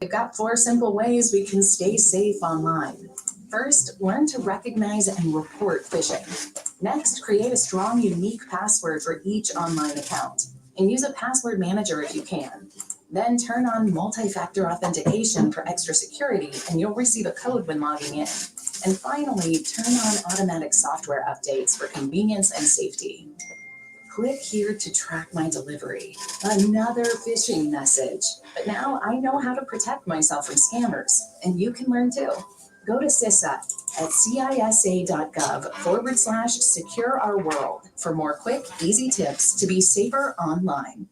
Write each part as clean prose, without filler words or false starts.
We've got 4 simple ways we can stay safe online. First, learn to recognize and report phishing. Next, create a strong, unique password for each online account and use a password manager if you can. Then turn on multi-factor authentication for extra security and you'll receive a code when logging in. And finally, turn on automatic software updates for convenience and safety. Click here to track my delivery. Another phishing message. But now I know how to protect myself from scammers, and you can learn too. Go to CISA at cisa.gov/secure our world for more quick, easy tips to be safer online.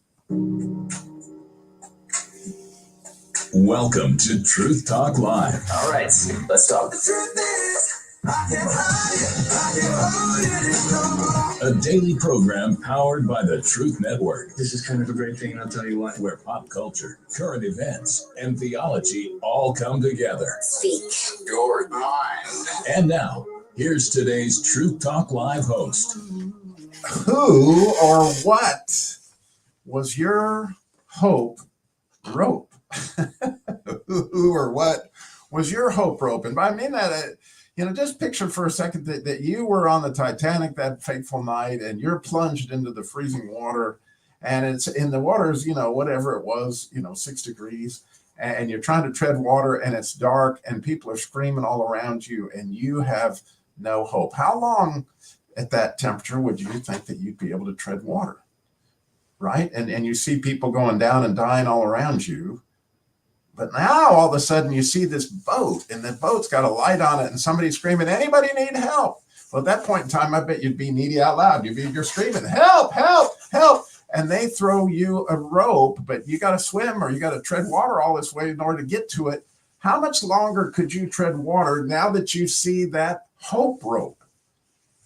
Welcome to Truth Talk Live. All right, let's talk. The truth is, I can't hide it no more. A daily program powered by the Truth Network. This is kind of a great thing, and I'll tell you why. Where pop culture, current events, and theology all come together. Speak your mind. And now, here's today's Truth Talk Live host. Who or what was your hope rope? Who or what was your hope rope? And by I mean that, just picture for a second that you were on the Titanic that fateful night and you're plunged into the freezing water, and it's in the waters, whatever it was, 6 degrees, and you're trying to tread water and it's dark and people are screaming all around you and you have no hope. How long at that temperature would you think that you'd be able to tread water? Right? And you see people going down and dying all around you. But now all of a sudden you see this boat and the boat's got a light on it and somebody's screaming, anybody need help? Well, at that point in time, I bet you'd be needy out loud. You're screaming, help, help, help. And they throw you a rope, but you got to swim or you got to tread water all this way in order to get to it. How much longer could you tread water now that you see that hope rope?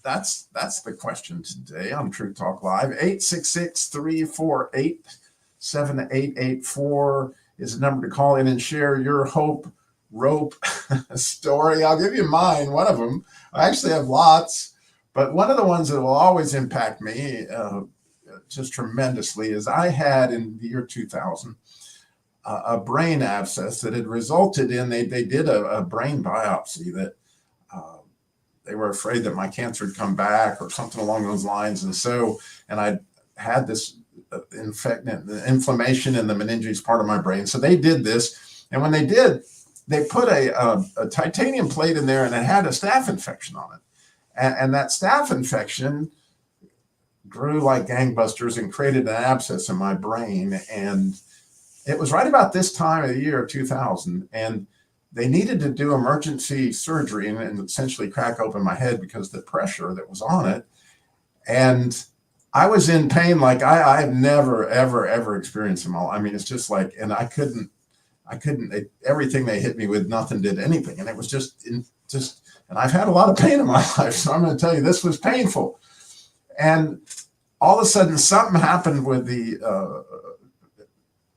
That's the question today on Truth Talk Live. 866-348-7884 is the number to call in and share your hope rope story. I'll give you mine, one of them. I actually have lots, but one of the ones that will always impact me just tremendously is I had in the year 2000 a brain abscess that had resulted in, they did a brain biopsy that they were afraid that my cancer had come back or something along those lines. And I had this inflammation in the meninges part of my brain. So they did this. And when they did, they put a titanium plate in there and it had a staph infection on it. And that staph infection grew like gangbusters and created an abscess in my brain. And it was right about this time of the year, 2000. And they needed to do emergency surgery and essentially crack open my head because of the pressure that was on it. And I was in pain like I've never, ever experienced them all. I mean, it's just like, and I couldn't, everything they hit me with, nothing did anything. And it was and I've had a lot of pain in my life. So I'm going to tell you, this was painful. And all of a sudden something happened with the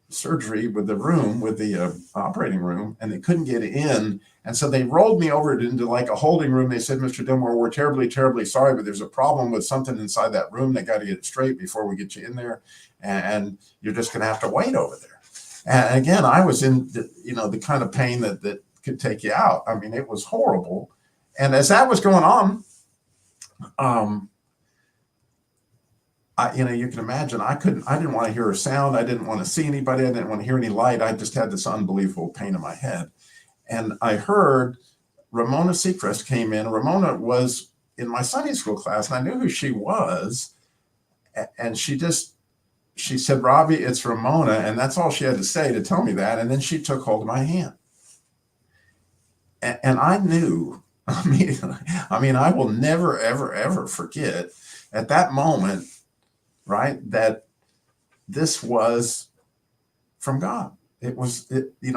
surgery, with the operating room, and they couldn't get in. And so they rolled me over into like a holding room. They said, Mr. Dillmore, we're terribly, terribly sorry, but there's a problem with something inside that room. They got to get it straight before we get you in there. And you're just going to have to wait over there. And again, I was in the kind of pain that could take you out. I mean, it was horrible. And as that was going on, you can imagine I didn't want to hear a sound. I didn't want to see anybody. I didn't want to hear any light. I just had this unbelievable pain in my head. And I heard Ramona Seacrest came in. Ramona was in my Sunday school class, and I knew who she was. And she said, Robbie, it's Ramona. And that's all she had to say to tell me that. And then she took hold of my hand. And I knew, I mean, I will never, ever forget at that moment, right, that this was from God. It was,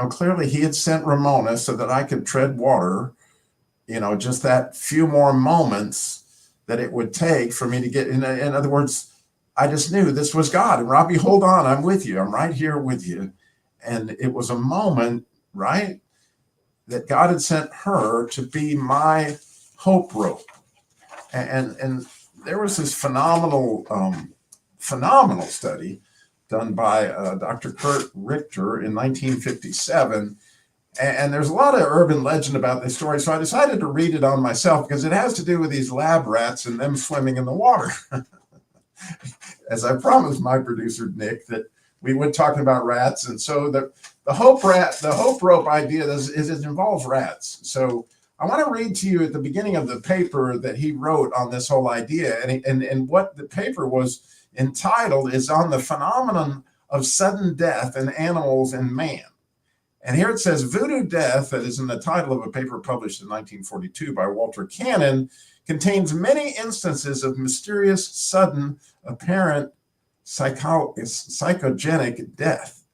clearly he had sent Ramona so that I could tread water, just that few more moments that it would take for me to get in other words, I just knew this was God. And Robbie, hold on, I'm with you. I'm right here with you. And it was a moment, right, that God had sent her to be my hope rope. And there was this phenomenal study done by Dr. Kurt Richter in 1957. And there's a lot of urban legend about this story, so I decided to read it on myself because it has to do with these lab rats and them swimming in the water. As I promised my producer, Nick, that we would talk about rats. And so the hope rope idea is it involves rats. So I want to read to you at the beginning of the paper that he wrote on this whole idea. And what the paper was entitled is on the phenomenon of sudden death in animals and man. And here it says, voodoo death, that is in the title of a paper published in 1942 by Walter Cannon, contains many instances of mysterious, sudden, apparent psychogenic death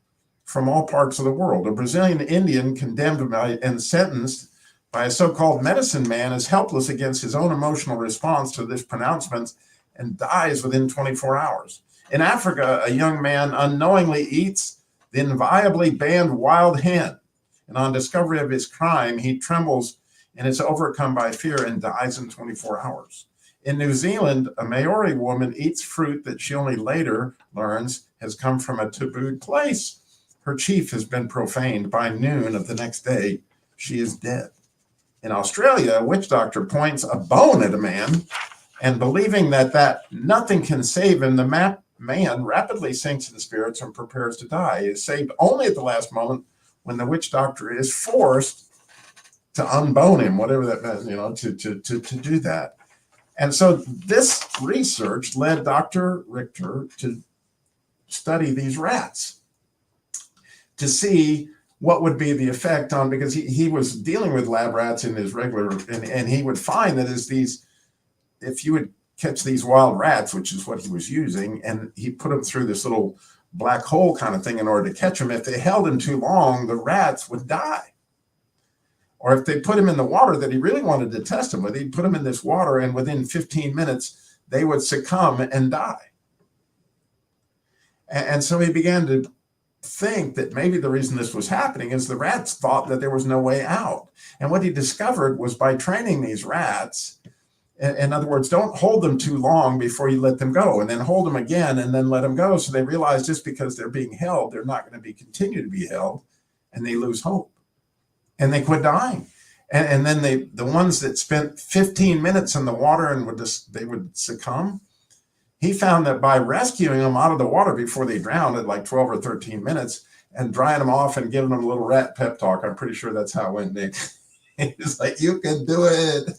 from all parts of the world. A Brazilian Indian condemned by and sentenced by a so-called medicine man is helpless against his own emotional response to this pronouncement and dies within 24 hours. In Africa, a young man unknowingly eats the invariably banned wild hen, and on discovery of his crime, he trembles and is overcome by fear and dies in 24 hours. In New Zealand, a Maori woman eats fruit that she only later learns has come from a tabooed place. Her chief has been profaned. By noon of the next day, she is dead. In Australia, a witch doctor points a bone at a man, and believing that nothing can save him, the man rapidly sinks in spirits and prepares to die. He is saved only at the last moment when the witch doctor is forced to unbone him, whatever that means, to do that. And so this research led Dr. Richter to study these rats to see what would be the effect on, because he was dealing with lab rats in his regular, and he would find that if you would catch these wild rats, which is what he was using, and he put them through this little black hole kind of thing in order to catch them. If they held him too long, the rats would die. Or if they put him in the water that he really wanted to test him with, he'd put him in this water, and within 15 minutes, they would succumb and die. And so he began to think that maybe the reason this was happening is the rats thought that there was no way out. And what he discovered was by training these rats, in other words, don't hold them too long before you let them go, and then hold them again and then let them go. So they realize just because they're being held, they're not going to continue to be held, and they lose hope. And they quit dying. And then the ones that spent 15 minutes in the water and they would succumb, he found that by rescuing them out of the water before they drowned at like 12 or 13 minutes and drying them off and giving them a little rat pep talk, I'm pretty sure that's how it went, Nick. He's like, you can do it.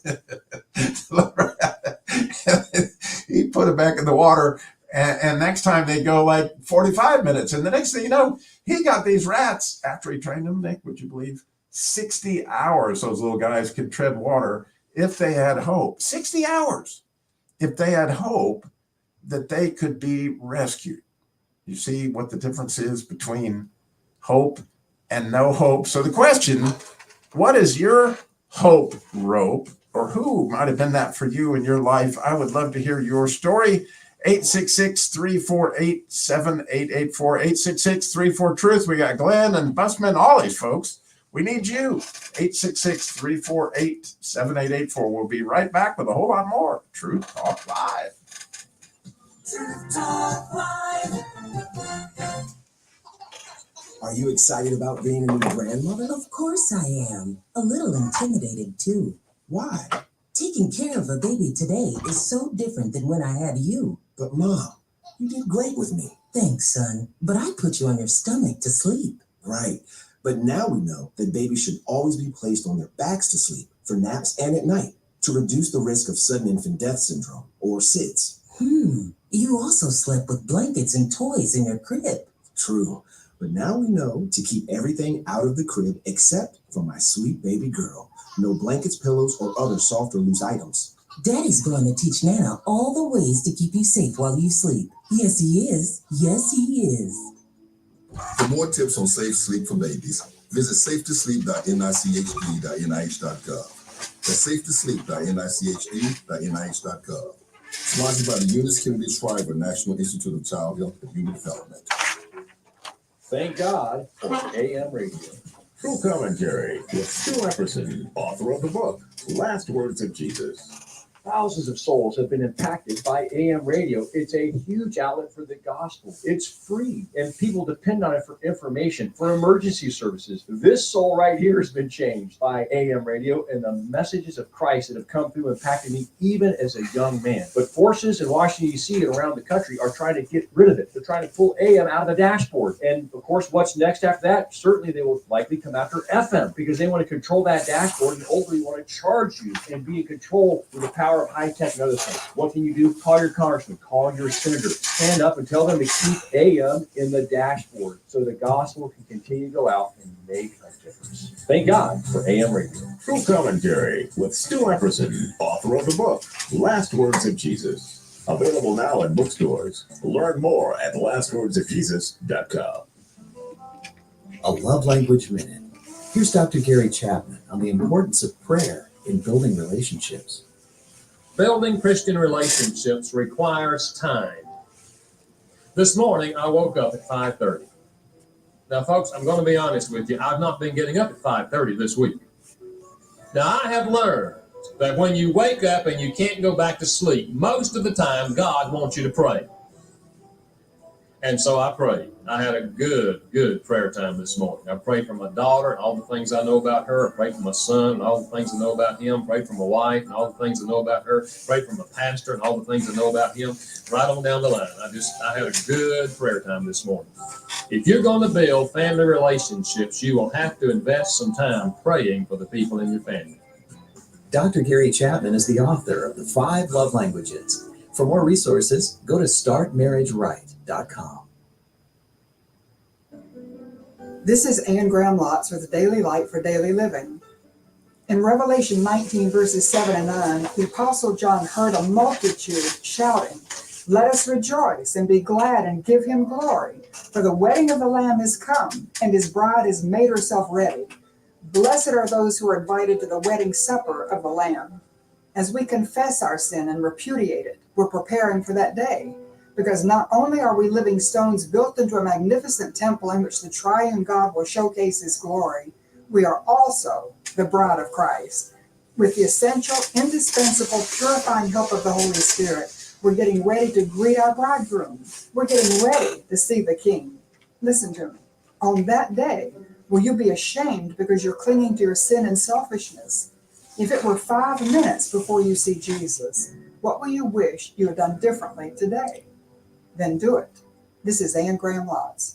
He put it back in the water, and next time they go like 45 minutes. And the next thing you know, he got these rats, after he trained them, Nick, would you believe, 60 hours those little guys could tread water if they had hope. 60 hours if they had hope that they could be rescued. You see what the difference is between hope and no hope. So the question, what is your hope rope, or who might have been that for you in your life? I would love to hear your story. 866-348-7884, 866-34-TRUTH. We got Glenn and Busman, all these folks. We need you. 866-348-7884. We'll be right back with a whole lot more Truth Talk Live. Truth Talk Live. Are you excited about being a new grandmother? Of course I am. A little intimidated too. Why? Taking care of a baby today is so different than when I had you. But Mom, you did great with me. Thanks, son. But I put you on your stomach to sleep. Right. But now we know that babies should always be placed on their backs to sleep for naps and at night to reduce the risk of sudden infant death syndrome, or SIDS. You also slept with blankets and toys in your crib. True. But now we know to keep everything out of the crib except for my sweet baby girl. No blankets, pillows, or other soft or loose items. Daddy's going to teach Nana all the ways to keep you safe while you sleep. Yes, he is. Yes, he is. For more tips on safe sleep for babies, visit safetosleep.nicchd.nih.gov. That's safetosleep.nicchd.nih.gov. Sponsored by the Eunice Kennedy Shriver National Institute of Child Health and Human Development. Thank God for AM radio. True commentary with Stu Epperson, author of the book Last Words of Jesus. Thousands of souls have been impacted by AM radio. It's a huge outlet for the gospel. It's free, and people depend on it for information, for emergency services. This soul right here has been changed by AM radio and the messages of Christ that have come through impacted me even as a young man. But forces in Washington, D.C. and around the country are trying to get rid of it. They're trying to pull AM out of the dashboard. And of course, what's next after that? Certainly they will likely come after FM because they want to control that dashboard and ultimately want to charge you and be in control with the power of high tech and other things. What can you do? Call your congressman, call your senator, stand up and tell them to keep AM in the dashboard so the gospel can continue to go out and make a difference. Thank God for AM radio. True Commentary with Stu Epperson, author of the book Last Words of Jesus. Available now in bookstores. Learn more at lastwordsofjesus.com. A Love Language Minute. Here's Dr. Gary Chapman on the importance of prayer in building relationships. Building Christian relationships requires time. This morning, I woke up at 5:30. Now, folks, I'm going to be honest with you. I've not been getting up at 5:30 this week. Now, I have learned that when you wake up and you can't go back to sleep, most of the time, God wants you to pray. And so I prayed. I had a good prayer time this morning. I prayed for my daughter and all the things I know about her. I prayed for my son and all the things I know about him. Prayed for my wife and all the things I know about her. Prayed for my pastor and all the things I know about him. Right on down the line. I had a good prayer time this morning. If you're going to build family relationships, you will have to invest some time praying for the people in your family. Dr. Gary Chapman is the author of the 5 Love Languages. For more resources, go to startmarriageright.com. This is Anne Graham Lotz with Daily Light for Daily Living. In Revelation 19, verses 7 and 9, the Apostle John heard a multitude shouting, "Let us rejoice and be glad and give him glory, for the wedding of the Lamb is come, and his bride has made herself ready. Blessed are those who are invited to the wedding supper of the Lamb." As we confess our sin and repudiate it, we're preparing for that day. Because not only are we living stones built into a magnificent temple in which the triune God will showcase his glory, we are also the bride of Christ. With the essential, indispensable, purifying help of the Holy Spirit, we're getting ready to greet our bridegroom. We're getting ready to see the King. Listen to me. On that day, will you be ashamed because you're clinging to your sin and selfishness? If it were 5 minutes before you see Jesus, what will you wish you had done differently today? Then do it. This is Anne Graham Lotz.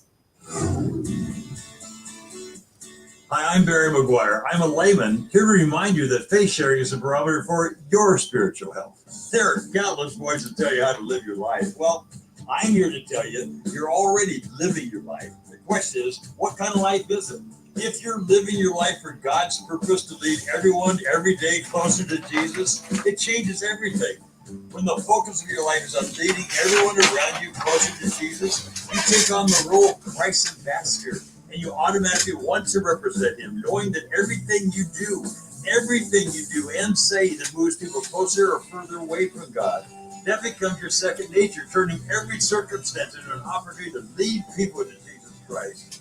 Hi, I'm Barry McGuire. I'm a layman here to remind you that faith sharing is a barometer for your spiritual health. There are countless ways to tell you how to live your life. Well, I'm here to tell you you're already living your life. The question is, what kind of life is it? If you're living your life for God's purpose to lead everyone every day closer to Jesus, it changes everything. When the focus of your life is on leading everyone around you closer to Jesus, you take on the role of Christ's ambassador, and you automatically want to represent him, knowing that everything you do and say that moves people closer or further away from God, that becomes your second nature, turning every circumstance into an opportunity to lead people to Jesus Christ.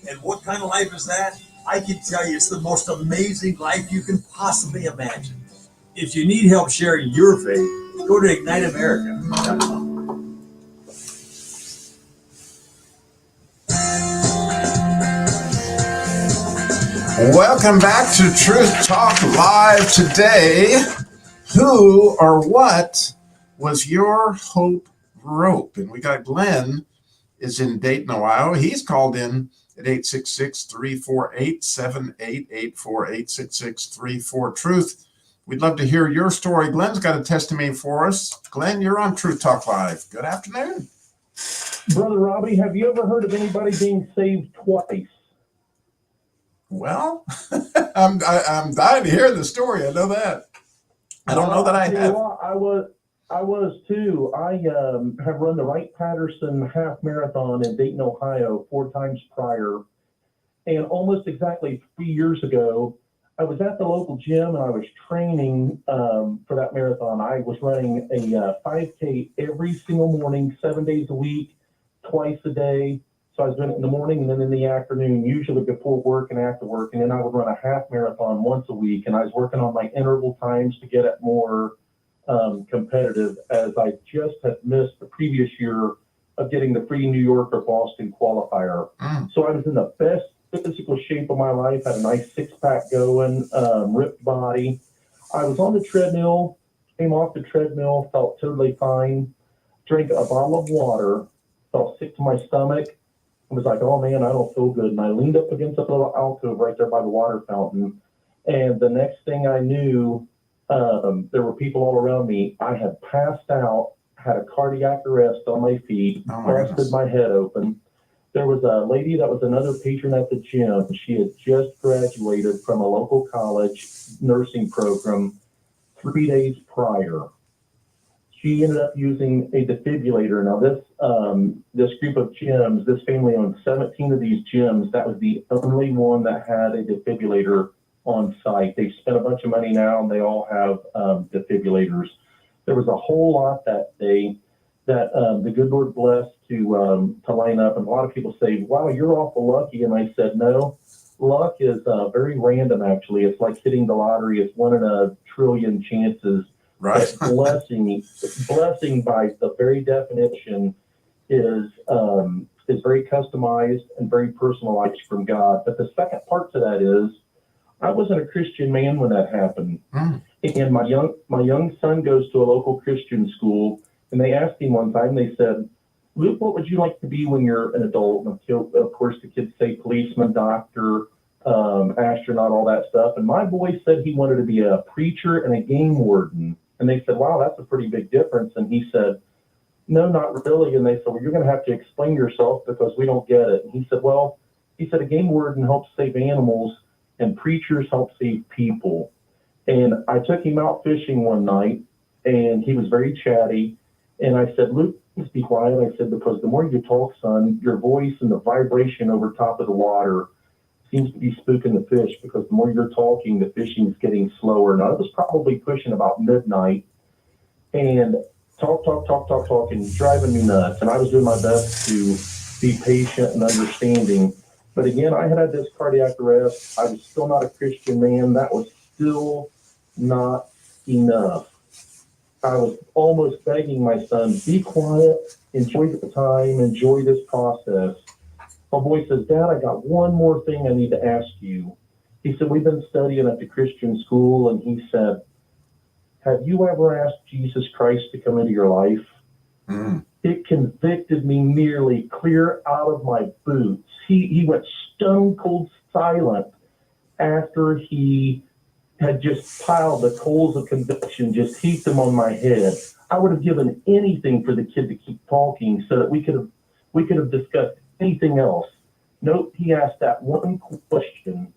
And what kind of life is that? I can tell you it's the most amazing life you can possibly imagine. If you need help sharing your faith, go to IgniteAmerica.com. Welcome back to Truth Talk Live today. Who or what was your hope rope? And we got Glenn is in Dayton, Ohio. He's called in at 866-348-7884, 866-34-TRUTH. We'd love to hear your story. Glenn's got a testimony for us. Glenn, you're on Truth Talk Live. Good afternoon. Brother Robbie, have you ever heard of anybody being saved twice? Well, I'm dying to hear the story. I know that. I don't know that I have. I was too. I have run the Wright-Patterson half marathon in Dayton, Ohio 4 times prior. And almost exactly 3 years ago, I was at the local gym and I was training for that marathon. I was running a 5K every single morning, 7 days a week, twice a day. So I was doing it in the morning and then in the afternoon, usually before work and after work. And then I would run a half marathon once a week. And I was working on my interval times to get at more competitive, as I just had missed the previous year of getting the free New York or Boston qualifier. So I was in the best physical shape of my life, had a nice six-pack going, ripped body. I was on the treadmill, came off the treadmill, felt totally fine, drank a bottle of water, felt sick to my stomach. I was like, oh man, I don't feel good. And I leaned up against a little alcove right there by the water fountain. And the next thing I knew, there were people all around me. I had passed out, had a cardiac arrest on my feet, busted my head open. There was a lady that was another patron at the gym. She had just graduated from a local college nursing program 3 days prior. She ended up using a defibrillator. Now this group of gyms, this family owned 17 of these gyms. That was the only one that had a defibrillator on site. They spent a bunch of money now and they all have defibrillators. There was a whole lot that day that the good Lord blessed to line up. And a lot of people say, wow, you're awful lucky. And I said, no, luck is very random, actually. It's like hitting the lottery. It's 1 in a trillion chances. Right. But blessing by the very definition is very customized and very personalized from God. But the second part to that is, I wasn't a Christian man when that happened. And my young son goes to a local Christian school, and they asked him one time, they said, Luke, what would you like to be when you're an adult? And of course, the kids say policeman, doctor, astronaut, all that stuff. And my boy said he wanted to be a preacher and a game warden. And they said, wow, that's a pretty big difference. And he said, no, not really. And they said, well, you're going to have to explain yourself because we don't get it. And he said, a game warden helps save animals and preachers help save people. And I took him out fishing one night and he was very chatty. And I said, Luke, just be quiet. I said, because the more you talk, son, your voice and the vibration over top of the water seems to be spooking the fish, because the more you're talking, the fishing is getting slower. Now, it was probably pushing about midnight, and talking, driving me nuts. And I was doing my best to be patient and understanding. But again, I had this cardiac arrest. I was still not a Christian man. That was still not enough. I was almost begging my son, be quiet, enjoy the time, enjoy this process. My boy says, Dad, I got one more thing I need to ask you. He said, we've been studying at the Christian school, and he said, have you ever asked Jesus Christ to come into your life? It convicted me nearly clear out of my boots. He went stone cold silent after he had just piled the coals of conviction, just heaped them on my head. I would have given anything for the kid to keep talking so that we could have discussed anything else. Nope, he asked that one question,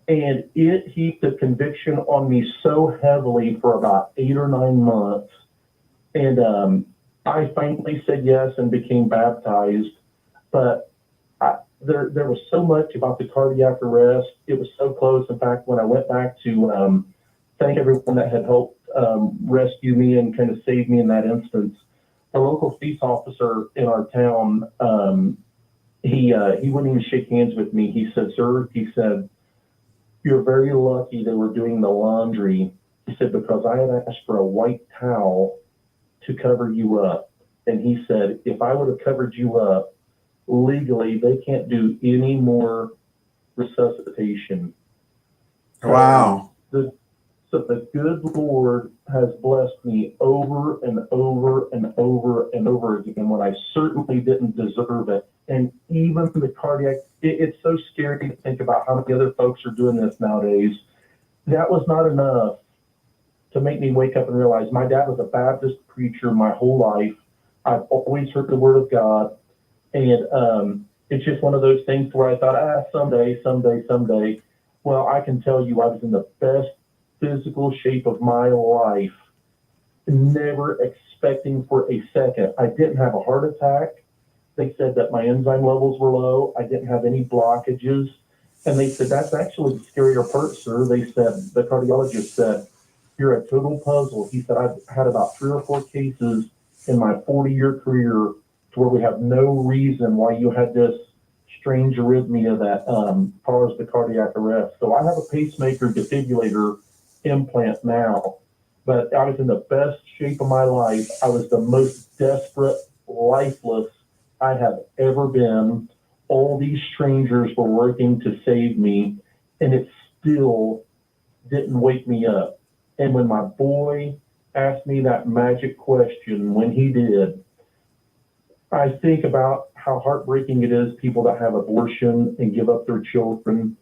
and it heaped the conviction on me so heavily for about 8 or 9 months. And I finally said yes and became baptized. But there was so much about the cardiac arrest. It was so close. In fact, when I went back to thank everyone that had helped rescue me and kind of save me in that instance, a local police officer in our town, he wouldn't even shake hands with me. He said, sir, he said, you're very lucky they were doing the laundry. He said, because I had asked for a white towel to cover you up. And he said, if I would have covered you up, legally, they can't do any more resuscitation. Wow. So the good Lord has blessed me over and over and over and over again when I certainly didn't deserve it. And even the cardiac, it's so scary to think about how many other folks are doing this nowadays. That was not enough to make me wake up and realize my dad was a Baptist preacher my whole life. I've always heard the word of God. And it's just one of those things where I thought, someday. Well, I can tell you I was in the best physical shape of my life, never expecting for a second. I didn't have a heart attack. They said that my enzyme levels were low. I didn't have any blockages. And they said, that's actually the scarier part, sir. They said, the cardiologist said, you're a total puzzle. He said, I've had about 3 or 4 cases in my 40-year career to where we have no reason why you had this strange arrhythmia that follows the cardiac arrest. So I have a pacemaker defibrillator implant now. but I was in the best shape of my life. I was the most desperate, lifeless I have ever been. All these strangers were working to save me, and it still didn't wake me up. And when my boy asked me that magic question, when he did, I think about how heartbreaking it is, people that have abortion and give up their children.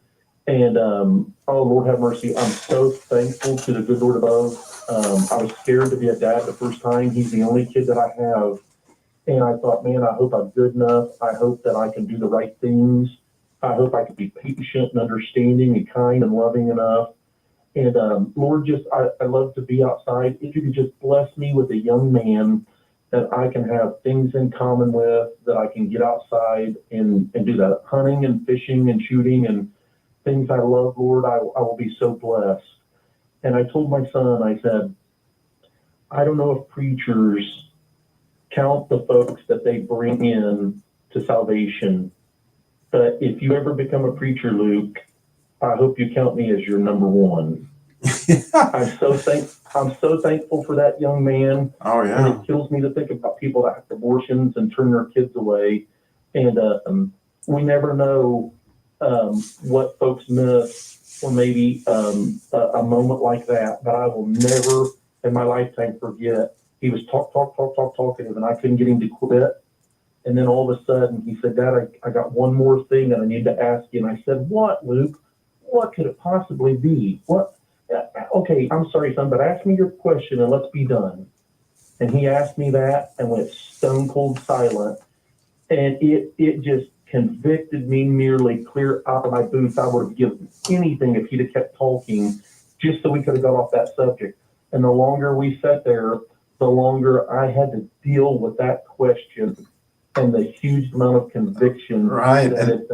And oh, Lord have mercy, I'm so thankful to the good Lord above. I was scared to be a dad the first time. He's the only kid that I have. And I thought, man, I hope I'm good enough. I hope that I can do the right things. I hope I can be patient and understanding and kind and loving enough. And Lord, I love to be outside. If you could just bless me with a young man that I can have things in common with, that I can get outside and do that hunting and fishing and shooting and things I love, Lord, I will be so blessed. And I told my son, I said, I don't know if preachers count the folks that they bring in to salvation, but if you ever become a preacher, Luke, I hope you count me as your number one. I'm so thankful for that young man. Oh, yeah. And it kills me to think about people that have abortions and turn their kids away. And we never know what folks miss, or maybe a moment like that. But I will never in my lifetime forget. He was talkative, and I couldn't get him to quit. And then all of a sudden he said, Dad, I got one more thing that I need to ask you. And I said, what, Luke? What could it possibly be? What? Okay, I'm sorry, son, but ask me your question and let's be done. And he asked me that and went stone cold silent. And it just convicted me nearly clear out of my boots. I would have given anything if he'd have kept talking, just so we could have got off that subject. And the longer we sat there, the longer I had to deal with that question and the huge amount of conviction. Right. That And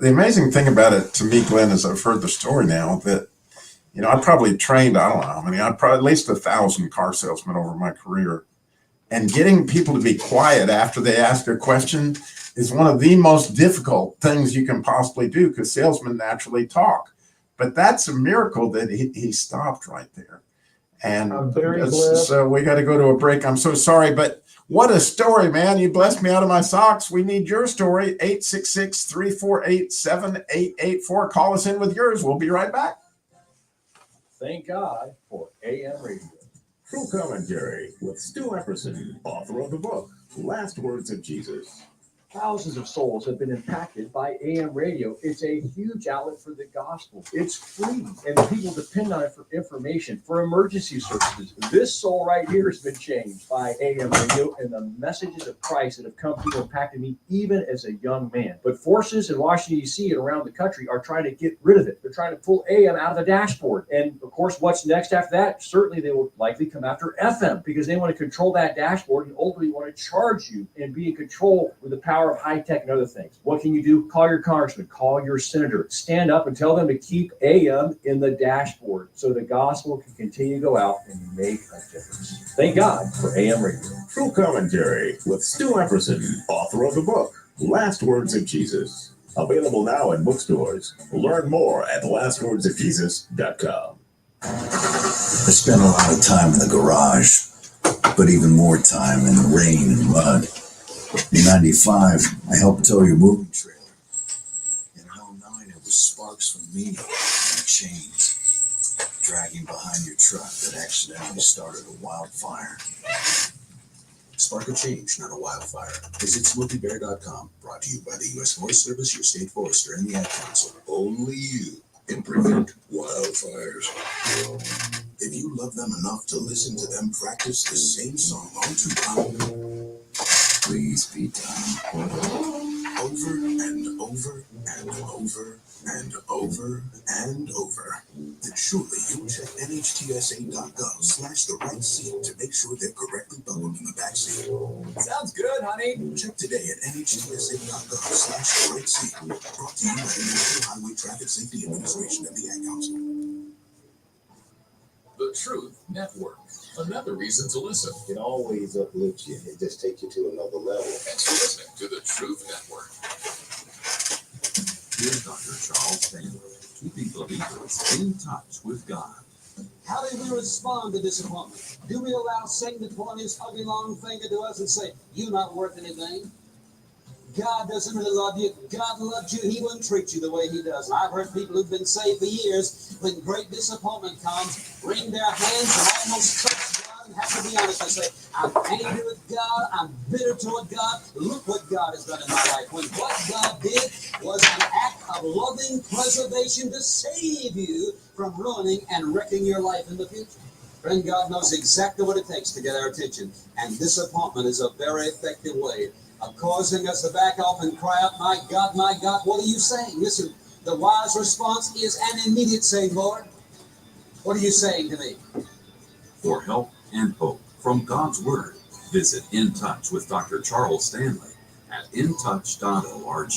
the amazing thing about it to me, Glenn, is I've heard the story now that, I probably trained, I don't know how many, I probably at least 1,000 car salesmen over my career. And getting people to be quiet after they ask a question is one of the most difficult things you can possibly do, because salesmen naturally talk. But that's a miracle that he stopped right there. And I'm very blessed. So we got to go to a break. I'm so sorry, but what a story, man. You blessed me out of my socks. We need your story. 866-348-7884. Call us in with yours. We'll be right back. Thank God for AM radio. True Commentary with Stu Epperson, author of the book, Last Words of Jesus. Thousands of souls have been impacted by AM radio. It's a huge outlet for the gospel. It's free, and people depend on it for information, for emergency services. This soul right here has been changed by AM radio and the messages of Christ that have come through impacted me even as a young man. But forces in Washington, D.C. and around the country are trying to get rid of it. They're trying to pull AM out of the dashboard. And, of course, what's next after that? Certainly they will likely come after FM, because they want to control that dashboard and ultimately want to charge you and be in control with the power of high tech and other things. What can you do? Call your congressman, call your senator, stand up and tell them to keep AM in the dashboard so the gospel can continue to go out and make a difference. Thank God for AM radio. True Commentary with Stu Epperson, author of the book, Last Words of Jesus. Available now in bookstores. Learn more at lastwordsofjesus.com. I spent a lot of time in the garage, but even more time in the rain and mud. In 95, I helped tow your moving trailer. In 09, it was sparks from me and chains dragging behind your truck that accidentally started a wildfire. Spark a change, not a wildfire. Visit SmokeyBear.com. Brought to you by the U.S. Forest Service, your state forester, and the Ad Council. Only you can prevent wildfires. If you love them enough to listen to them practice the same song on Tupac, please be done. Over and over and over and over and over. Then surely you'll check NHTSA.gov/the right seat to make sure they're correctly buckled in the back seat. Sounds good, honey. Check today at NHTSA.gov/the right seat. Brought to you by the National Highway Traffic Safety Administration and the Ad Council. The Truth Network. Another reason to listen. It always uplifts you. It just takes you to another level. Thanks for listening to The Truth Network. Here's Dr. Charles Taylor, keeping believers in touch with God. How do we respond to disappointment? Do we allow Satan to point his ugly long finger to us and say, "You're not worth anything"? God doesn't really love you. If God loved you, he wouldn't treat you the way he does. And I've heard people who've been saved for years, when great disappointment comes, wring their hands and almost curse God and have to be honest and say, "I'm angry with God. I'm bitter toward God. Look what God has done in my life." When what God did was an act of loving preservation to save you from ruining and wrecking your life in the future. Friend, God knows exactly what it takes to get our attention. And disappointment is a very effective way of causing us to back off and cry out, my God, what are you saying?" Listen, the wise response is an immediate saying, "Lord, what are you saying to me?" For help and hope from God's Word, visit In Touch with Dr. Charles Stanley at intouch.org.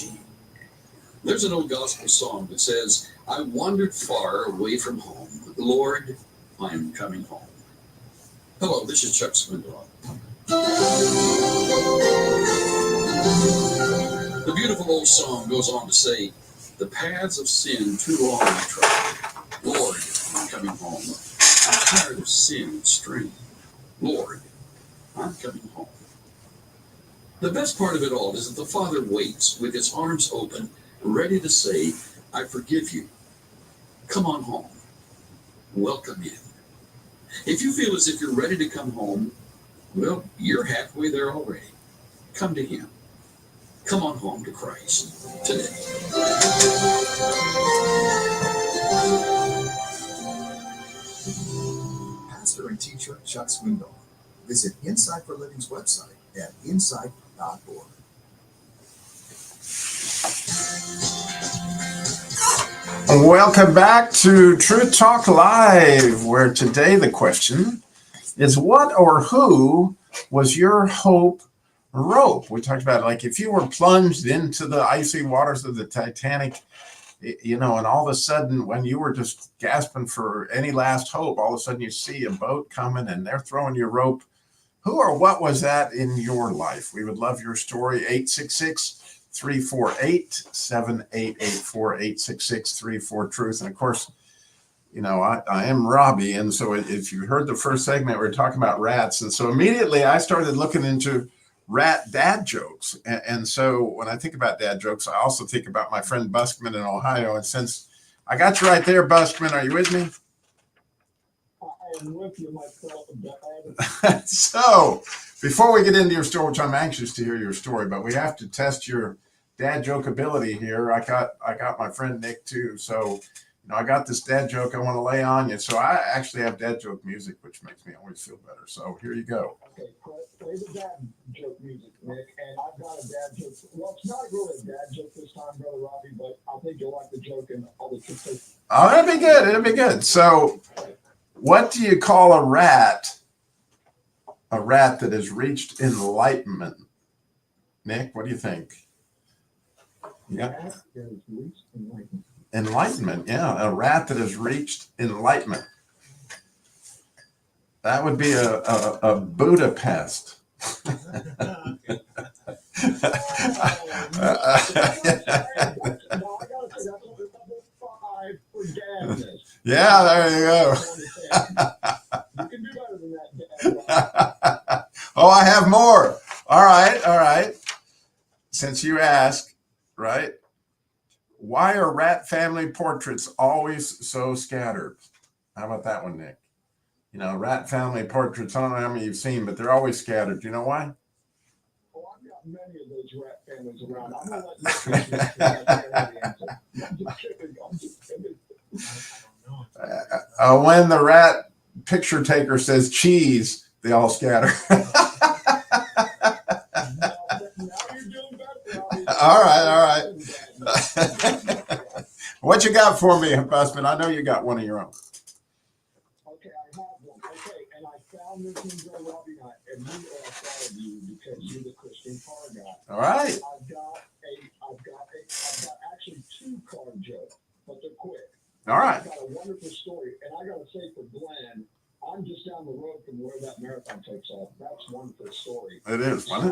There's an old gospel song that says, "I wandered far away from home. Lord, I am coming home." Hello, this is Chuck Swindoll. The beautiful old song goes on to say, "The paths of sin too long I trod. Lord, I'm coming home. I'm tired of sin and strain. Lord, I'm coming home." The best part of it all is that the Father waits with his arms open, ready to say, "I forgive you. Come on home. Welcome in." If you feel as if you're ready to come home, well, you're halfway there already. Come to him. Come on home to Christ today. Pastor and teacher Chuck Swindoll. Visit Insight for Living's website at insight.org. Welcome back to Truth Talk Live, where today the question is, what or who was your hope rope? We talked about, like, if you were plunged into the icy waters of the Titanic, and all of a sudden, when you were just gasping for any last hope, all of a sudden you see a boat coming and they're throwing your rope. Who or what was that in your life? We would love your story. 866-348-7884, 866-34-TRUTH. And of course, I am Robbie. And so if you heard the first segment, we were talking about rats. And so immediately I started looking into rat dad jokes. And so when I think about dad jokes, I also think about my friend Buskman in Ohio. And since I got you right there, Buskman, are you with me? I am with you, myself. So before we get into your story, which I'm anxious to hear your story, but we have to test your dad joke ability here. I got my friend Nick too. So, I got this dad joke I want to lay on you. So I actually have dad joke music, which makes me always feel better. So here you go. Okay, play the dad joke music, Nick. And I've got a dad joke. Well, it's not really a dad joke this time, Brother Robbie, but I think you'll like the joke and all the tips. Oh, that'd be good. It'd be good. So what do you call a rat that has reached enlightenment? Nick, what do you think? Yeah. Enlightenment, yeah. A rat that has reached enlightenment. That would be a Budapest. Yeah, there you go. You can do better than that. Oh, I have more. All right. Since you ask, right? Why are rat family portraits always so scattered? How about that one, Nick? Rat family portraits, I don't know how many you've seen, but they're always scattered. Do you know why? Oh, I've got many of those rat families around. I'm going to let when the rat picture taker says cheese, they all scatter. All right. What you got for me, Busman? I know you got one of your own. Okay, I have one. Okay, and I found this in Brother Robbie, and we are proud of you because you're the Christian car guy. All right. I've got actually two car jokes, but they're quick. All right. I've got a wonderful story, and I got to say for Glenn, I'm just down the road from where that marathon takes off. That's one for story. It is. Psalm 8,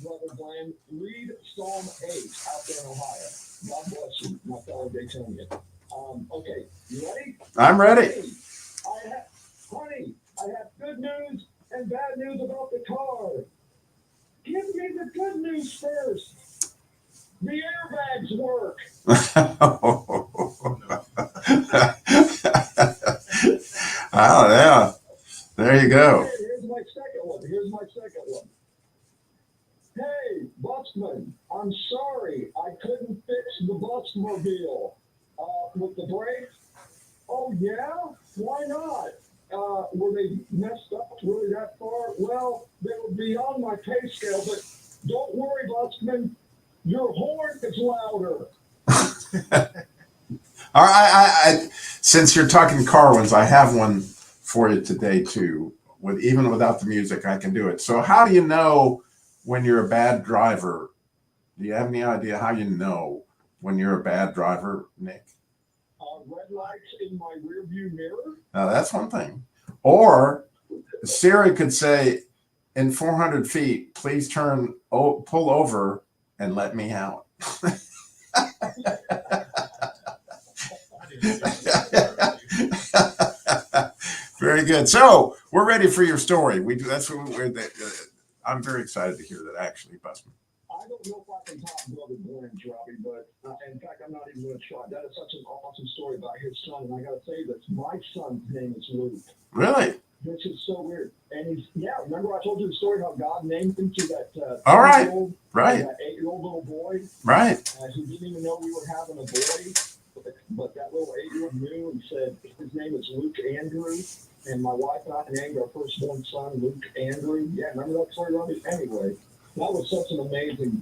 Brother Glenn. Read Psalm 8 out there in Ohio. God bless you, my fellow Daytonian. Okay, you ready? I'm ready. I Honey, I have good news and bad news about the car. Give me the good news first. The airbags work. Oh, yeah. There you go. Here's my second one. Hey, busman, I'm sorry. I couldn't fix the busmobile. With the brakes? Oh, yeah? Why not? Were they messed up really that far? Well, they were beyond my pay scale, but don't worry, busman. Your horn is louder. All right, since you're talking car ones, I have one for you today too. Even without the music, I can do it. So, how do you know when you're a bad driver? Do you have any idea how you know when you're a bad driver, Nick? Red lights in my rearview mirror. Now that's one thing. Or Siri could say, in 400 feet, please pull over and let me out. Very good. So we're ready for your story. That's what I'm very excited to hear that, actually, Busman. I don't know if I can talk Brother Blanche, Robbie, but in fact, I'm not even going to try. That is such an awesome story about his son, and I got to say this. My son's name is Luke. Really? Which is so weird. And remember I told you the story how God named him to that All right. That 8-year-old little boy? Right. Who didn't even know we were having a boy. But that little 8-year-old knew and said his name is Luke Andrew. And my wife and I named our firstborn son Luke Andrew. Yeah, remember that story, Robbie? Anyway, that was such an amazing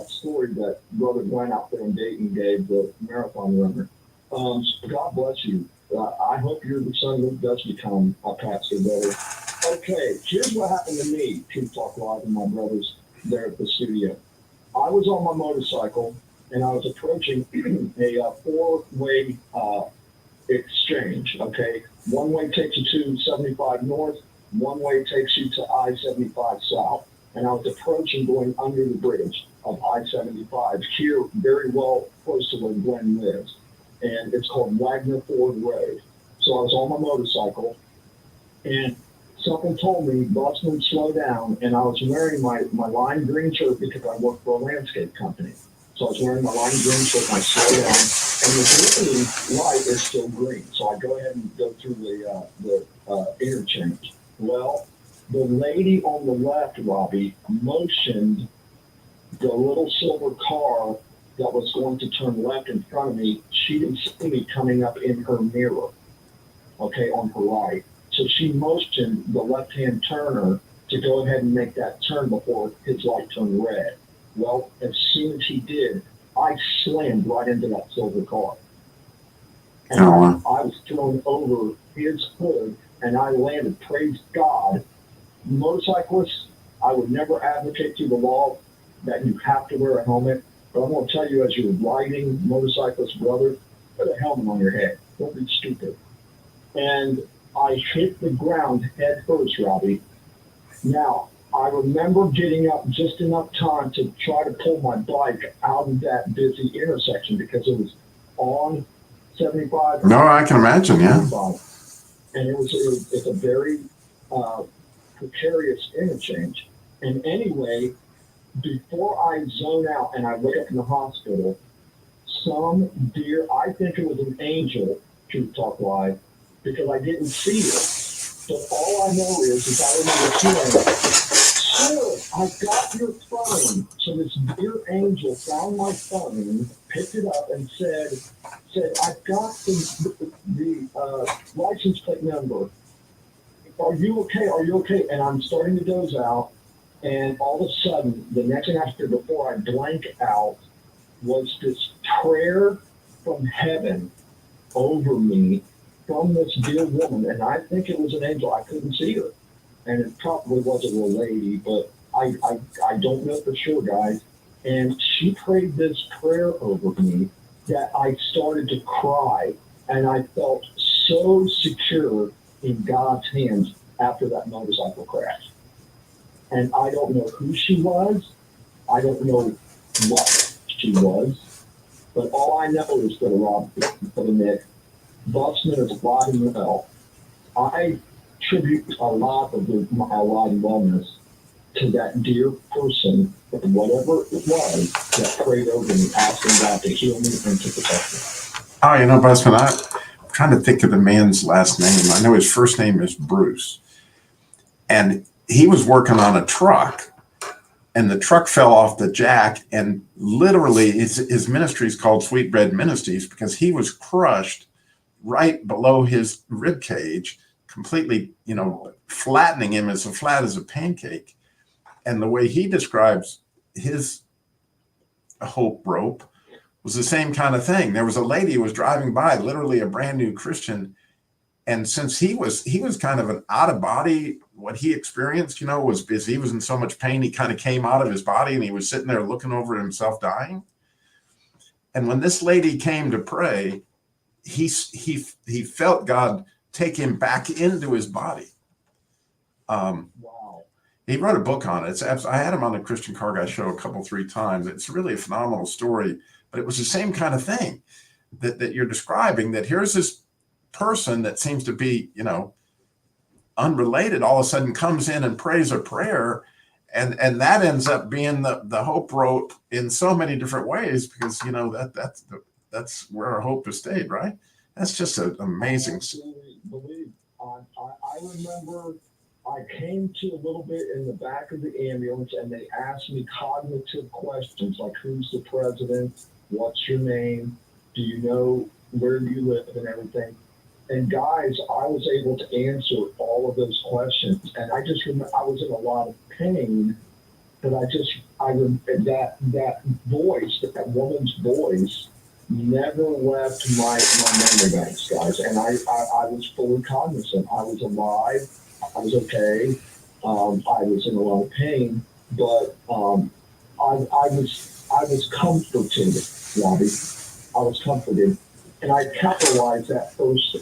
story that Brother Glenn out there in Dayton gave the marathon runner. So God bless you. I hope your son Luke does become a pastor better. Okay, here's what happened to me, Truth Talk Live and my brothers there at the studio. I was on my motorcycle and I was approaching a four-way exchange, okay? One way takes you to 75 North, one way takes you to I-75 South. And I was approaching going under the bridge of I-75 here very well close to where Glenn lives. And it's called Wagner Ford Road. So I was on my motorcycle and something told me, Busman, slow down. And I was wearing my lime green shirt because I work for a landscape company. So I was wearing my lime green shirt and I slow down. And the green light is still green. So I go ahead and go through the interchange. Well, the lady on the left, Robbie, motioned the little silver car that was going to turn left in front of me. She didn't see me coming up in her mirror, okay, on her right. So she motioned the left-hand turner to go ahead and make that turn before his light turned red. Well, as soon as he did, I slammed right into that silver car. And I was thrown over his hood, and I landed, praise God. Motorcyclists, I would never advocate to the law that you have to wear a helmet. But I'm going to tell you, as you're riding, motorcyclist brother, put a helmet on your head. Don't be stupid. And I hit the ground head first, Robbie. Now, I remember getting up just enough time to try to pull my bike out of that busy intersection because it was on 75. No, I can imagine, yeah. And it's a very precarious interchange. And anyway, before I zone out and I wake up in the hospital, some dear, I think it was an angel, Truth Talk Live, because I didn't see her. But all I know is I remember hearing, sir, I got your phone. So this dear angel found my phone, picked it up, and said, I've got the license plate number. Are you okay? Are you okay? And I'm starting to doze out. And all of a sudden, the next thing I did before I blank out was this prayer from heaven over me from this dear woman. And I think it was an angel. I couldn't see her. And it probably wasn't a lady, but I don't know for sure, guys. And she prayed this prayer over me that I started to cry. And I felt so secure in God's hands after that motorcycle crash. And I don't know who she was. I don't know what she was. But all I know is that Rob, for the Nick, Busman is alive and well. I tribute a lot of our wellness to that dear person, whatever it was, that prayed over me, asking God to heal me and to protect me. Oh, you know, Busman, I'm trying to think of the man's last name. I know his first name is Bruce. And he was working on a truck, and the truck fell off the jack, and literally his ministry is called Sweetbread Ministries because he was crushed right below his rib cage, completely, you know, flattening him as flat as a pancake. And the way he describes his hope rope was the same kind of thing. There was a lady who was driving by, literally a brand new Christian. And since he was kind of an out of body, what he experienced, you know, was because he was in so much pain, he kind of came out of his body and he was sitting there looking over himself dying. And when this lady came to pray, he felt God take him back into his body. Wow. He wrote a book on it. I had him on the Christian Car Guy show a couple, 3 times. It's really a phenomenal story, but it was the same kind of thing that you're describing, that here's this person that seems to be, you know, unrelated, all of a sudden comes in and prays a prayer. And that ends up being the hope rope in so many different ways, because, you know, that's where our hope has stayed, right? That's just an amazing. I absolutely believe. I remember I came to a little bit in the back of the ambulance, and they asked me cognitive questions like, who's the president? What's your name? Do you know where you live and everything? And guys, I was able to answer all of those questions. And I just remember I was in a lot of pain, but that voice, that woman's voice, never left my memory banks, guys. And I was fully cognizant. I was alive. I was okay. I was in a lot of pain, but I was comforted, Robbie. I was comforted, and I capitalized that first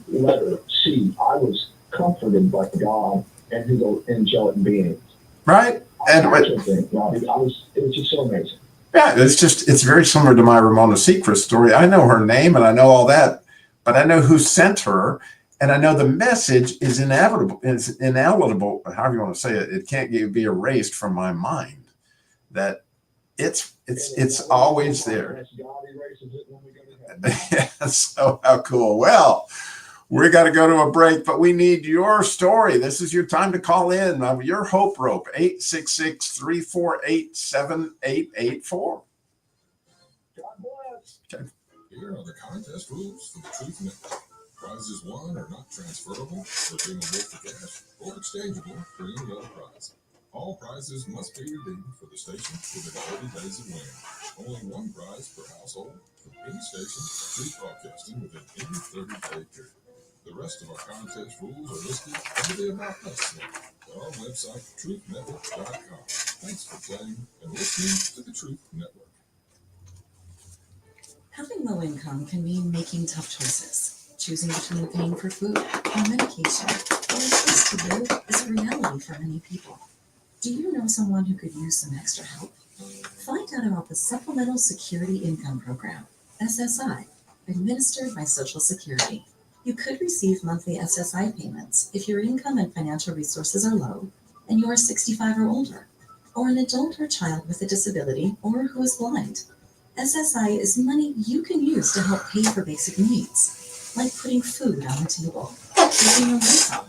letter C. I was comforted by God and His angelic beings. Right, and Robbie, it was just so amazing. Yeah, it's very similar to my Ramona Seacrest story. I know her name and I know all that, but I know who sent her. And I know the message is inevitable, however you want to say it. It can't be erased from my mind. That it's always there. So how cool. Well, we got to go to a break, but we need your story. This is your time to call in. Your hope rope, 866-348-7884. God bless. Okay. Here are the contest rules for the Truth Network. Prizes won are not transferable, redeemable for cash, or exchangeable for any other prize. All prizes must be redeemed for the station within 30 days of winning. Only one prize per household from any station or Truth Broadcasting within any 30-day period. The rest of our contest rules are listed under the About Us link at our website, truthnetwork.com. Thanks for playing and listening to the Truth Network. Having low income can mean making tough choices. Choosing between paying for food or medication or a place to live is a reality for many people. Do you know someone who could use some extra help? Find out about the Supplemental Security Income Program, SSI, administered by Social Security. You could receive monthly SSI payments if your income and financial resources are low and you are 65 or older, or an adult or child with a disability or who is blind. SSI is money you can use to help pay for basic needs, like putting food on the table, keeping your lights on,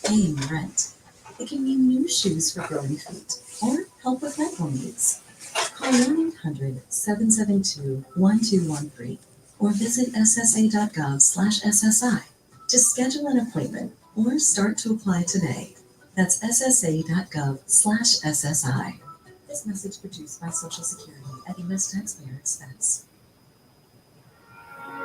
paying rent. It can mean new shoes for growing feet or help with medical needs. Call 1-800-772-1213 or visit ssa.gov/SSI to schedule an appointment or start to apply today. That's ssa.gov/SSI. This message produced by Social Security at U.S. taxpayer expense.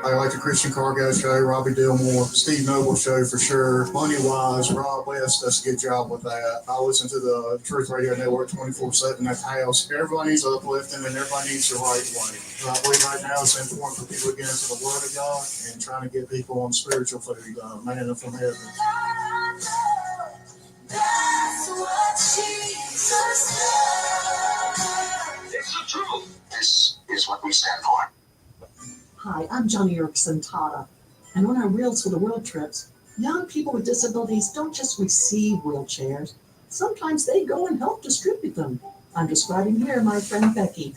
I like the Christian Car Guy show, Robbie Dillmore, Steve Noble show for sure. Money Wise, Rob West does a good job with that. I listen to the Truth Radio Network 24/7 at the house. Everybody needs uplifting and everybody needs the right way. So I believe right now it's important for people to get into the Word of God and trying to get people on spiritual food, manna from heaven. That's what Jesus said. It's the truth. This is what we stand for. Hi, I'm Johnny Erickson Tata, and on our Reels for the World trips, Young people with disabilities don't just receive wheelchairs. Sometimes they go and help distribute them. I'm describing here my friend Becky.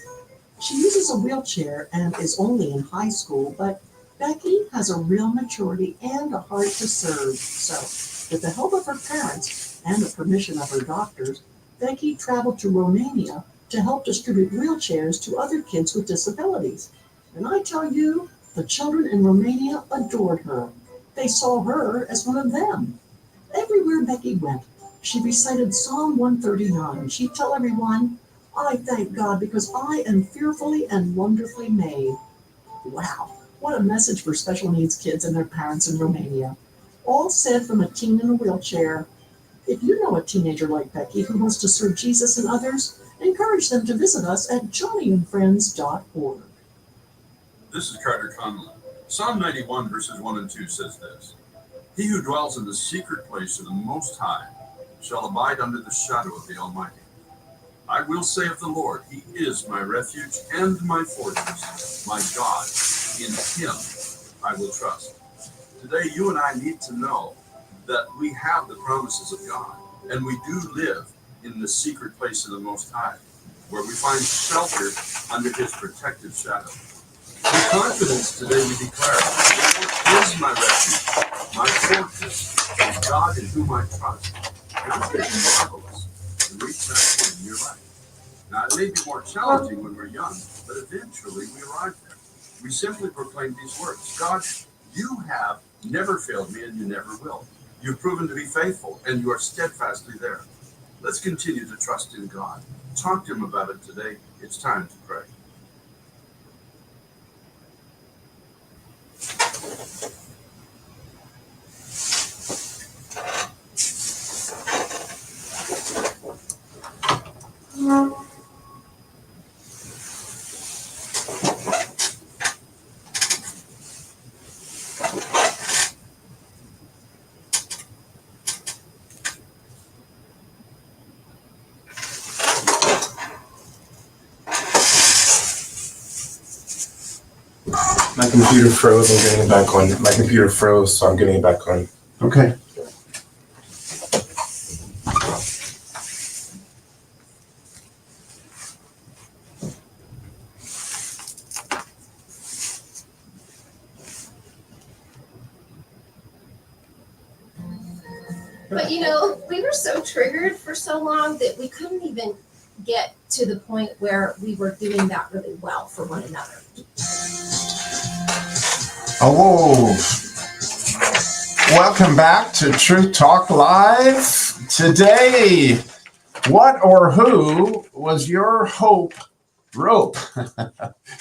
She uses a wheelchair and is only in high school, but Becky has a real maturity and a heart to serve. So, with the help of her parents and the permission of her doctors, Becky traveled to Romania to help distribute wheelchairs to other kids with disabilities. And I tell you, the children in Romania adored her. They saw her as one of them. Everywhere Becky went, she recited Psalm 139. She'd tell everyone, I thank God because I am fearfully and wonderfully made. Wow, what a message for special needs kids and their parents in Romania. All said from a teen in a wheelchair. If you know a teenager like Becky who wants to serve Jesus and others, encourage them to visit us at johnnyandfriends.org. This is Carter Conlon. Psalm 91 verses 1 and 2 says this: He who dwells in the secret place of the Most High shall abide under the shadow of the Almighty. I will say of the Lord, He is my refuge and my fortress, my God. In Him I will trust. Today, you and I need to know that we have the promises of God, and we do live in the secret place of the Most High, where we find shelter under His protective shadow. With confidence today we declare, the Lord is my refuge, my fortress, the God in whom I trust. And it's going to be marvelous to reach that point in your life. Now, it may be more challenging when we're young, but eventually we arrive there. We simply proclaim these words: God, you have never failed me, and you never will. You've proven to be faithful, and you are steadfastly there. Let's continue to trust in God. Talk to Him about it today. It's time to pray. My computer froze. I'm getting it back on. My computer froze, so I'm getting it back on. Okay. But you know, we were so triggered for so long that we couldn't even get to the point where we were doing that really well for one another. Oh, welcome back to Truth Talk Live. Today, what or who was your hope rope?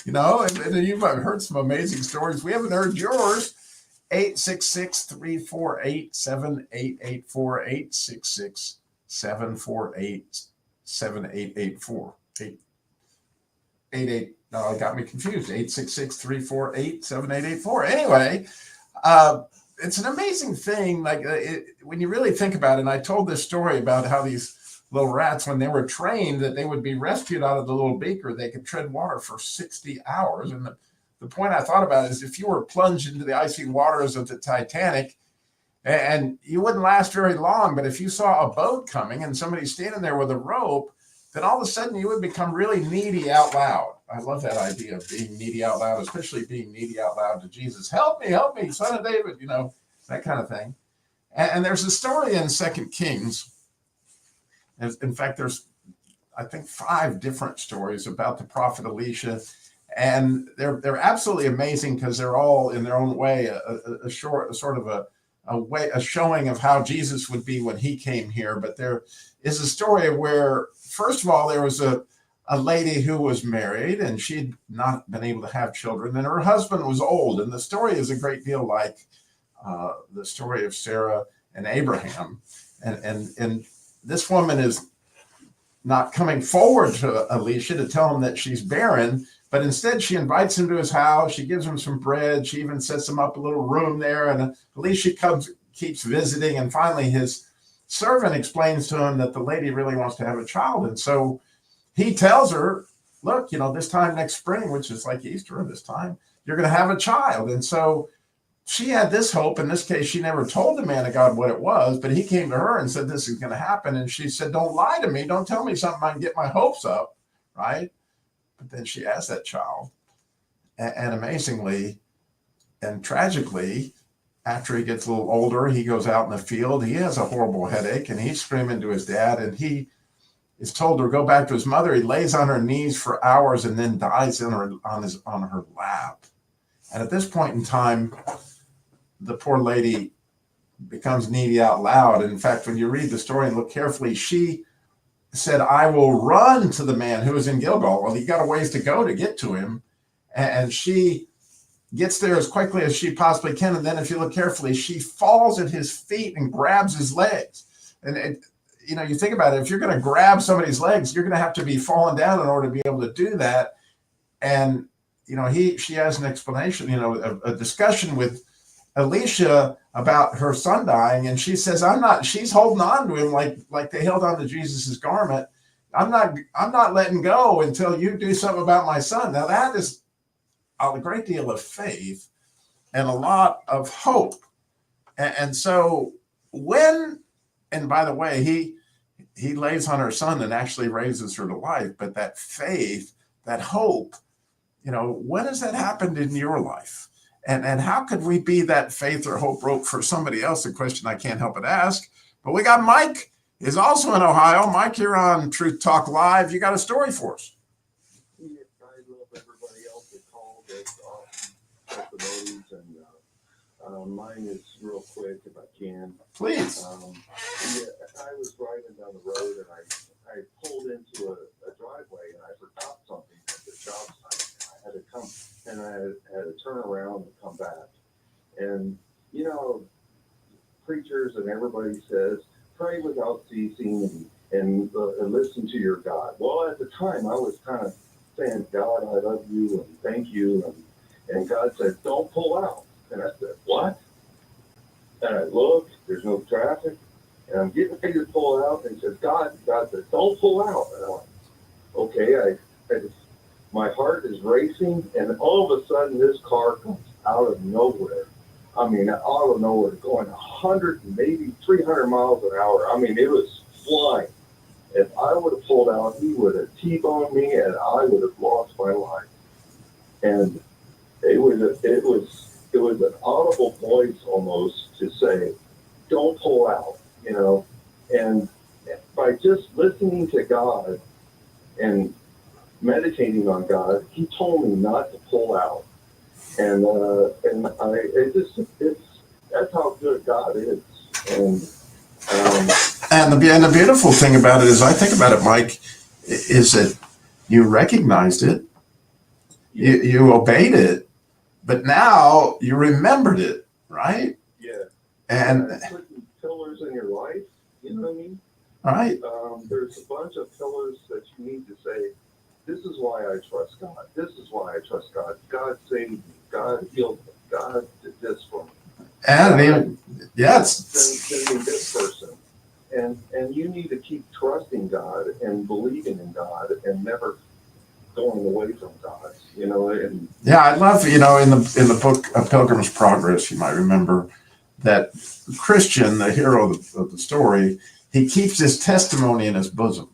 You know, and you've heard some amazing stories. We haven't heard yours. 866-348-7884, 866-748-7884. 88. No, it got me confused. 866-348-7884. Anyway, it's an amazing thing. Like when you really think about it, and I told this story about how these little rats, when they were trained, that they would be rescued out of the little beaker, they could tread water for 60 hours. And the point I thought about is if you were plunged into the icy waters of the Titanic, and you wouldn't last very long, but if you saw a boat coming and somebody standing there with a rope, then all of a sudden you would become really needy out loud. I love that idea of being needy out loud, especially being needy out loud to Jesus. Help me, Son of David, you know, that kind of thing. And there's a story in 2 Kings. In fact, there's, I think, 5 different stories about the prophet Elisha. And they're absolutely amazing because they're all in their own way a showing of how Jesus would be when he came here. But there is a story where, first of all, there was a lady who was married and she'd not been able to have children, and her husband was old. And the story is a great deal like the story of Sarah and Abraham. And this woman is not coming forward to Elisha to tell him that she's barren, but instead she invites him to his house. She gives him some bread. She even sets him up a little room there. And Elisha keeps visiting. And finally his servant explains to him that the lady really wants to have a child. And so he tells her, look, you know, this time next spring, which is like Easter this time, you're going to have a child. And so she had this hope. In this case, she never told the man of God what it was, but he came to her and said, this is going to happen. And she said, don't lie to me. Don't tell me something I can get my hopes up, right? But then she has that child. And amazingly and tragically, after he gets a little older, he goes out in the field. He has a horrible headache, and he's screaming to his dad, and he is told to go back to his mother. He lays on her knees for hours and then dies on her lap. And at this point in time, the poor lady becomes needy out loud. And in fact, when you read the story and look carefully, she said, I will run to the man who is in Gilgal. Well, he got a ways to go to get to him. And she gets there as quickly as she possibly can. And then if you look carefully, she falls at his feet and grabs his legs. And you think about it, if you're going to grab somebody's legs, you're going to have to be falling down in order to be able to do that. And, she has an explanation, a discussion with Elisha about her son dying. And she says, she's holding on to him like they held on to Jesus's garment. I'm not letting go until you do something about my son. Now that is a great deal of faith and a lot of hope. And so and by the way, he lays on her son and actually raises her to life. But that faith, that hope, when has that happened in your life? And how could we be that faith or hope rope for somebody else? A question I can't help but ask. But we got Mike, is also in Ohio. Mike, you're on Truth Talk Live. You got a story for us. I love everybody else that called testimonies, and mine is real quick if I can. Please. I was driving down the road and I pulled into a driveway and I forgot something at the job site. I had to come and I had to turn around and come back. And preachers and everybody says, pray without ceasing and listen to your God. Well, at the time I was kind of saying, God, I love you and thank you. And God said, don't pull out. And I said, what? And I looked, there's no traffic. And I'm getting ready to pull out. And he says, God said, don't pull out. And I went, okay, my heart is racing. And all of a sudden this car comes out of nowhere. I mean, out of nowhere, going 100, maybe 300 miles an hour. I mean, it was flying. If I would have pulled out, he would have T-boned me and I would have lost my life. And it was an audible voice almost to say, don't pull out, and by just listening to God and meditating on God, he told me not to pull out. And that's how good God is. And the beautiful thing about it is, I think about it, Mike, is that you recognized it, you obeyed it, but now you remembered it, right? Yeah. And putting pillars in your life, you know what I mean? Right. There's a bunch of pillars that you need to say, this is why I trust God. This is why I trust God. God saved me. God healed me. God did this for me. And yes. Send me this person. And you need to keep trusting God and believing in God and never going away from God, and yeah, I love, in the book of Pilgrim's Progress, you might remember that Christian, the hero of the story, he keeps his testimony in his bosom,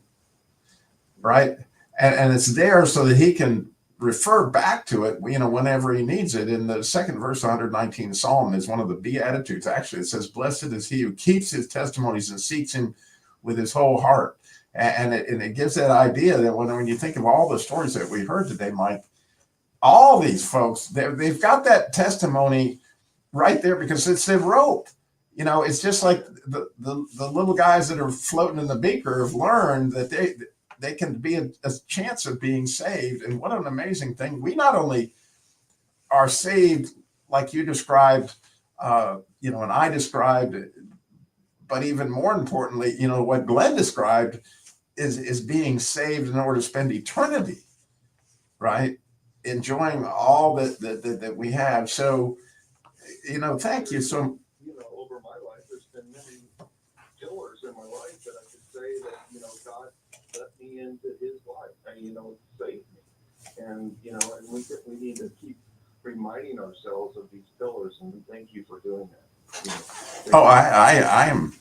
right? And it's there so that he can refer back to it, whenever he needs it. In the second verse, 119 Psalm is one of the Beatitudes. Actually, it says, blessed is he who keeps his testimonies and seeks him with his whole heart. And it gives that idea that when you think of all the stories that we heard today, Mike, all these folks, they've got that testimony right there because it's their rope. It's just like the little guys that are floating in the beaker have learned that they can be a chance of being saved. And what an amazing thing. We not only are saved like you described, and I described, but even more importantly, what Glenn described is being saved in order to spend eternity, right? Enjoying all that we have. So, thank you. So, over my life, there's been many pillars in my life that I could say that, God let me into his life and, saved me. And, and we need to keep reminding ourselves of these pillars, and we thank you for doing that. Oh, I am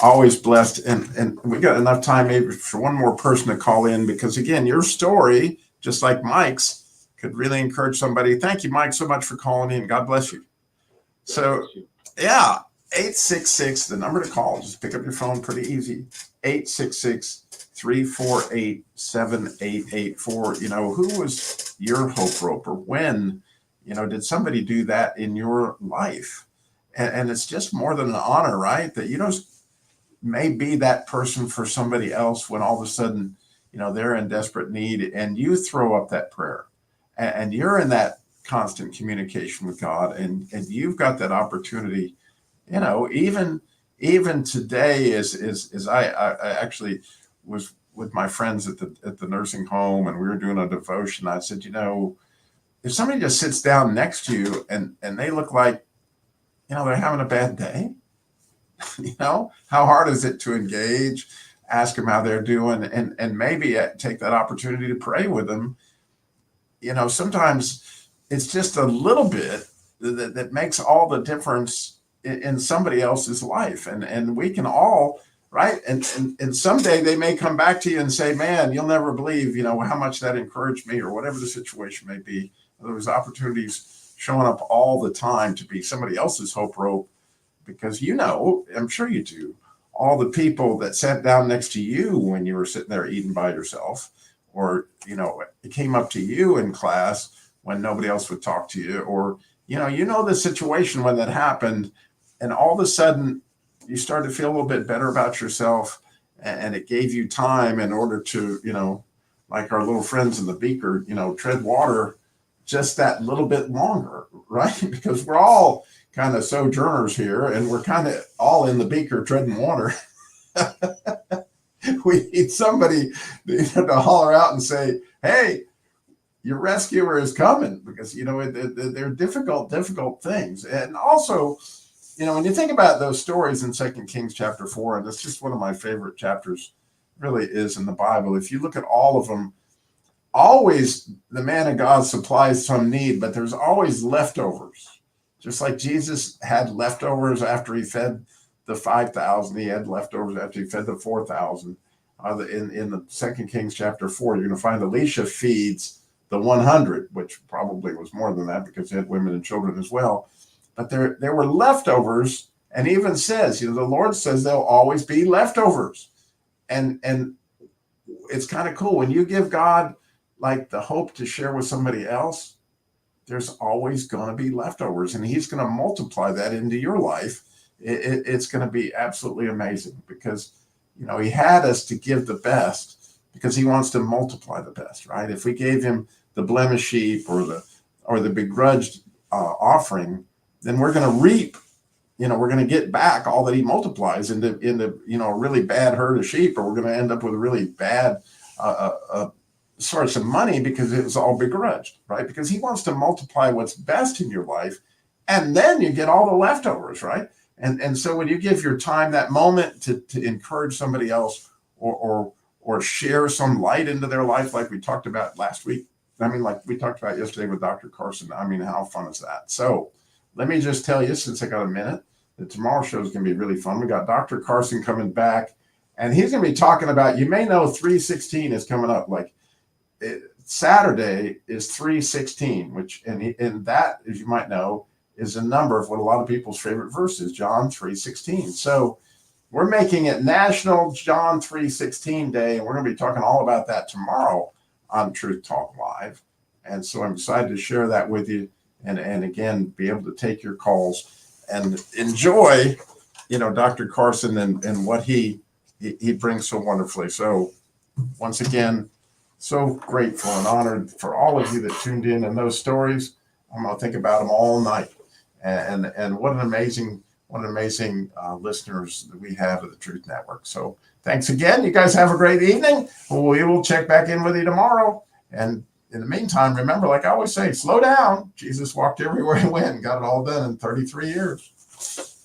always blessed, and we got enough time maybe for one more person to call in, because again, your story, just like Mike's, could really encourage somebody. Thank you, Mike, so much for calling in. God bless you. So, yeah, 866, the number to call. Just pick up your phone, pretty easy. 866-348-7884. You know, who was your hope roper? When, you know, did somebody do that in your life? And it's just more than an honor, right? That you know, may be that person for somebody else when all of a sudden, you know, they're in desperate need, and you throw up that prayer, and you're in that constant communication with God, and you've got that opportunity. You know, even today, as I actually was with my friends at the nursing home, and we were doing a devotion. I said, you know, if somebody just sits down next to you and they look like, you know, they're having a bad day, you know, how hard is it to engage, ask them how they're doing, and maybe take that opportunity to pray with them. You know, sometimes it's just a little bit that makes all the difference in somebody else's life. And we can all, right? And someday they may come back to you and say, man, you'll never believe, you know, how much that encouraged me, or whatever the situation may be. There's opportunities showing up all the time to be somebody else's hope rope, because, you know, I'm sure you do, all the people that sat down next to you when you were sitting there eating by yourself, or, you know, it came up to you in class when nobody else would talk to you, or, you know the situation when that happened, and all of a sudden you started to feel a little bit better about yourself, and it gave you time in order to, you know, like our little friends in the beaker, you know, tread water just that little bit longer, right? Because we're all kind of sojourners here, and we're kind of all in the beaker treading water. We need somebody to holler out and say, hey, your rescuer is coming, because, you know, they're difficult things. And also, you know, when you think about those stories in 2 Kings chapter 4, and it's just one of my favorite chapters, really is, in the Bible. If you look at all of them, always the man of God supplies some need, but there's always leftovers. Just like Jesus had leftovers after he fed the 5,000, he had leftovers after he fed the 4,000. In the 2 Kings chapter 4, you're going to find Elisha feeds the 100, which probably was more than that because they had women and children as well. But there were leftovers, and even says, you know, the Lord says there'll always be leftovers. And it's kind of cool when you give God like the hope to share with somebody else, there's always going to be leftovers, and he's going to multiply that into your life. It's going to be absolutely amazing, because, you know, he had us to give the best because he wants to multiply the best, right? If we gave him the blemish sheep or the begrudged offering, then we're going to reap, you know, we're going to get back all that he multiplies into, you know, a really bad herd of sheep, or we're going to end up with a really bad source of money because it was all begrudged, right? Because he wants to multiply what's best in your life, and then you get all the leftovers, right? And so when you give your time, that moment to encourage somebody else, or share some light into their life, like we talked about last week. I mean, like we talked about yesterday with Dr. Carson. I mean, how fun is that? So let me just tell you, since I got a minute, that tomorrow's show is going to be really fun. We got Dr. Carson coming back, and he's going to be talking about, you may know 3:16 is coming up. Like Saturday is 3:16, which, and that, as you might know, is a number of what a lot of people's favorite verse is, John 3:16. So we're making it National John 3:16 Day, and we're going to be talking all about that tomorrow on Truth Talk Live. And so I'm excited to share that with you, and again, be able to take your calls and enjoy, you know, Dr. Carson and what he brings so wonderfully. So once again, so grateful and honored for all of you that tuned in, and those stories, I'm going to think about them all night. And what an amazing listeners that we have of the Truth Network. So thanks again. You guys have a great evening. We will check back in with you tomorrow. And in the meantime, remember, like I always say, slow down. Jesus walked everywhere he went and got it all done in 33 years.